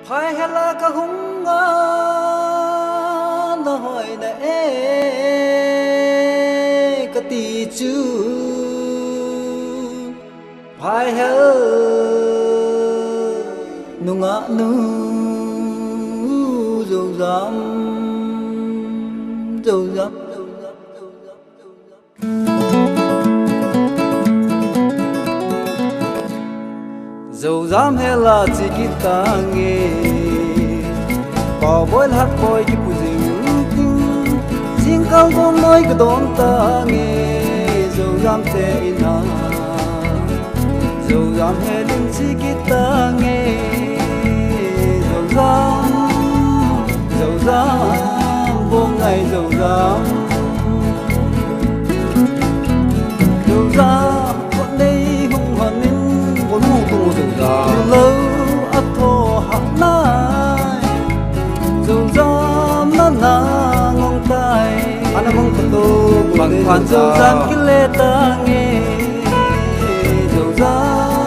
phai hết là cả hung ngã nó hỏi nè cái tì chữ phai hết nu ngã nu dầu dám dầu dám dầu dám hay là chỉ kita nghe bỏ bôi hát bôi cái bụi rừng riêng cao con nói cái đón ta nghe dầu dám thế na dầu dám hay đừng chỉ kita nghe dầu dám vô ngày dầu dám con đây hùng hoàn nên muốn ngủ cùng dầu dám lâu ắt thô hạt nai dầu dám na ngong tai anh mong thật tu bằng hoàn dầu dám cái lê ta nghe dầu dám